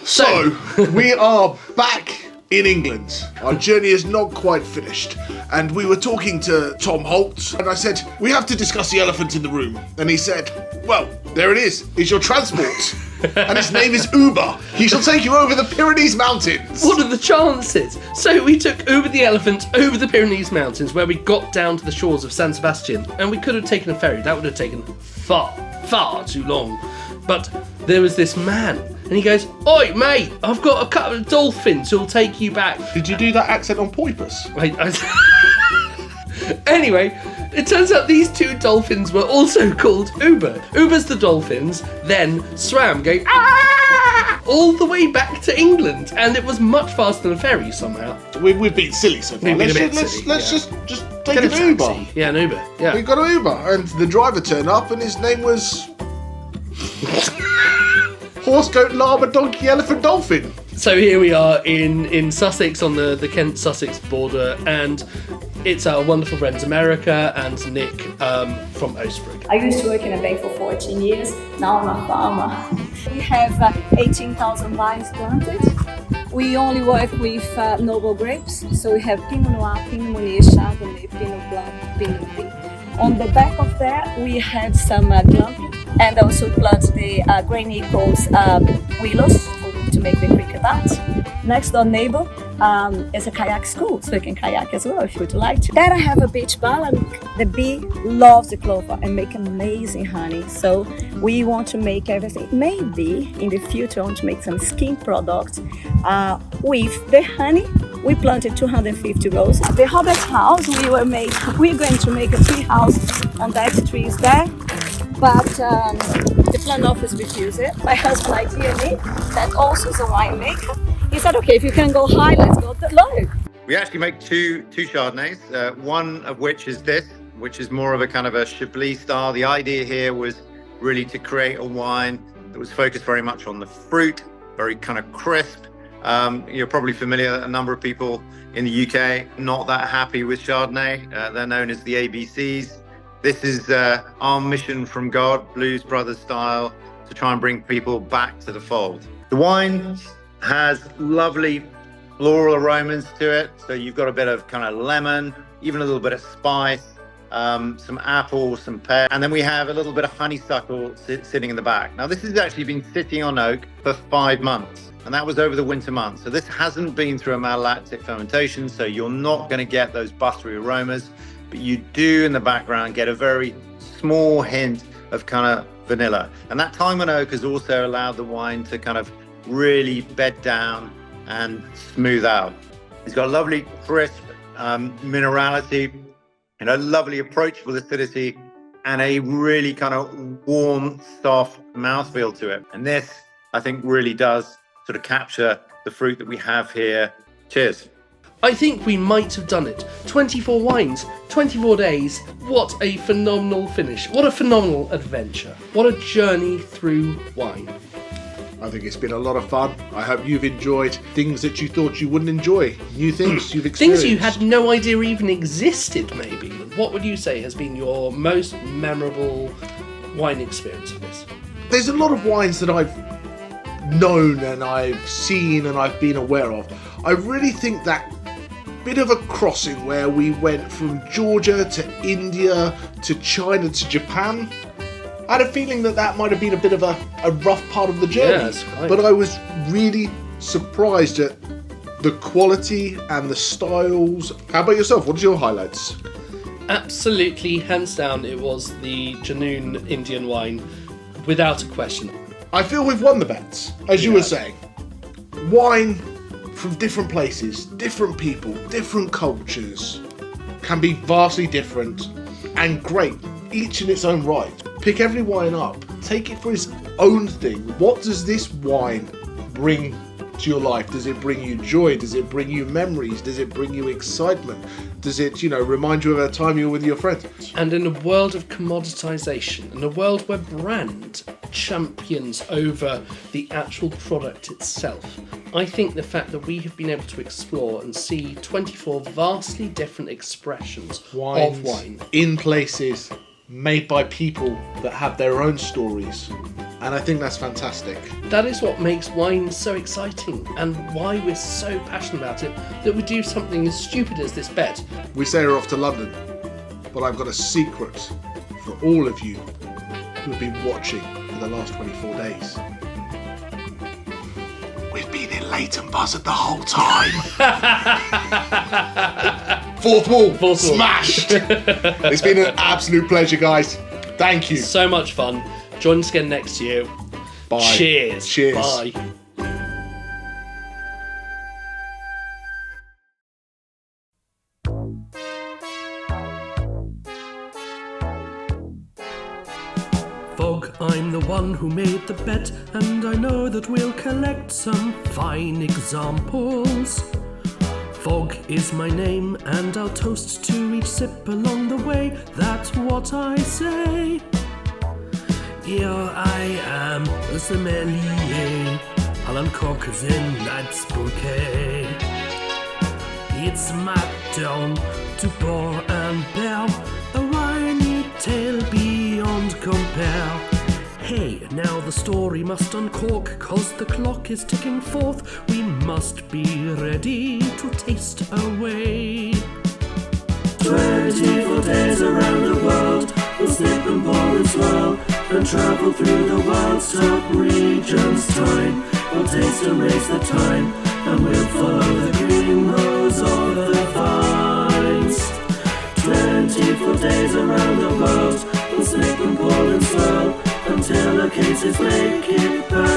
So, we are back in England. Our journey is not quite finished. And we were talking to Tom Holt, and I said, we have to discuss the elephant in the room. And he said, well, there it is. It's your transport. And his name is Uber. He shall take you over the Pyrenees Mountains. What are the chances? So we took Uber the elephant over the Pyrenees Mountains, where we got down to the shores of San Sebastian, and we could have taken a ferry. That would have taken far too long. But there was this man, and he goes, "Oi, mate, I've got a couple of dolphins who'll take you back." Did you do that accent on purpose? Anyway, it turns out these two dolphins were also called Uber. Uber's the dolphins then swam going "Ah!" all the way back to England, and it was much faster than a ferry somehow. We've been silly so far. Let's just take an Uber. Yeah, an Uber. Yeah. We got an Uber, and the driver turned up, and his name was Horse, Goat, Llama, Donkey, Elephant, Dolphin. So here we are in Sussex, on the Kent-Sussex border, and it's our wonderful friends America and Nick from Oastbrook. I used to work in a bank for 14 years. Now I'm a farmer. We have 18,000 vines planted. We only work with noble grapes. So we have Pinot Noir, Pinot Meunier, Chardonnay, Pinot Blanc, Pinot Gris. On the back of that, we have some glamping, and also plant the grain equals willows to make the quicker that. Next door neighbor is a kayak school, so you can kayak as well if you would like to. Then I have a beach bar, and the bee loves the clover and make amazing honey. So we want to make everything. Maybe in the future, I want to make some skin products with the honey. We planted 250 roses. The Hobbit house, we're going to make a tree house on that trees there, but the plant office refused it. My husband idea me, that also is a winemaker. He said, okay, if you can go high, let's go low. We actually make two Chardonnays, one of which is this, which is more of a kind of a Chablis style. The idea here was really to create a wine that was focused very much on the fruit, very kind of crisp. You're probably familiar that a number of people in the UK not that happy with Chardonnay. They're known as the ABCs. This is our mission from God, Blues Brothers style, to try and bring people back to the fold. The wine has lovely floral aromas to it. So you've got a bit of kind of lemon, even a little bit of spice, some apple, some pear, and then we have a little bit of honeysuckle sitting in the back. Now this has actually been sitting on oak for 5 months. And that was over the winter months. So this hasn't been through a malolactic fermentation, so you're not going to get those buttery aromas, but you do in the background get a very small hint of kind of vanilla. And that time on oak has also allowed the wine to kind of really bed down and smooth out. It's got a lovely crisp minerality and a lovely approachable acidity and a really kind of warm, soft mouthfeel to it. And this, I think, really does sort of capture the fruit that we have here. Cheers. I think we might have done it. 24 wines, 24 days. What a phenomenal finish. What a phenomenal adventure. What a journey through wine. I think it's been a lot of fun. I hope you've enjoyed things that you thought you wouldn't enjoy. New things you've experienced. Things you had no idea even existed, maybe. What would you say has been your most memorable wine experience of this? There's a lot of wines that I've known and I've seen and I've been aware of. I really think that bit of a crossing where we went from Georgia to India to China to Japan, I had a feeling that might have been a bit of a rough part of the journey. Yes, right. But I was really surprised at the quality and the styles. How about yourself? What's your highlights? Absolutely, hands down, it was the Janoon Indian wine, without a question. I feel we've won the bets, as you were saying. Wine from different places, different people, different cultures, can be vastly different and great, each in its own right. Pick every wine up, take it for its own thing. What does this wine bring to your life? Does it bring you joy? Does it bring you memories? Does it bring you excitement? Does it, remind you of a time you were with your friends? And in a world of commoditisation, in a world where brand champions over the actual product itself, I think the fact that we have been able to explore and see 24 vastly different expressions of wine in places made by people that have their own stories And I think that's fantastic. That is what makes wine so exciting, and why we're so passionate about it, that we do something as stupid as this bet. We say we're off to London, but I've got a secret for all of you who've been watching for the last 24 days. We've been in Leighton Buzzard the whole time. Fourth wall smashed. It's been an absolute pleasure, guys. Thank you. So much fun. Join us again next year. Bye. Cheers. Cheers. Bye. Fog, I'm the one who made the bet, and I know that we'll collect some fine examples. Fog is my name, and I'll toast to each sip along the way. That's what I say. Here I am, a sommelier. I'll uncork in night's bouquet. It's my turn to pour and bear a winey tale beyond compare. Hey, now the story must uncork, 'cause the clock is ticking forth. We must be ready to taste away. 24 days around the world, we'll slip and pour and swirl, and travel through the world's top regions. Time, we'll taste and race the time, and we'll follow the green rose of the vines. 24 days around the world, we'll slip and pour and swirl, until our cases make it back.